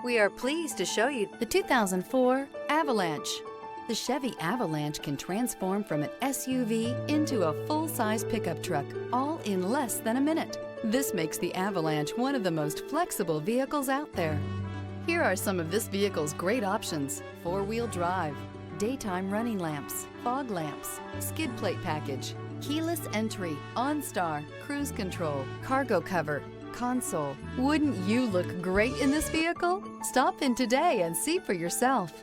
We are pleased to show you the 2004 Avalanche. The Chevy Avalanche can transform from an SUV into a full-size pickup truck, all in less than a minute. This makes the Avalanche one of the most flexible vehicles out there. Here are some of this vehicle's great options: four-wheel drive, daytime running lamps, fog lamps, skid plate package, keyless entry, OnStar, cruise control, cargo cover, console. Wouldn't you look great in this vehicle? Stop in today and see for yourself.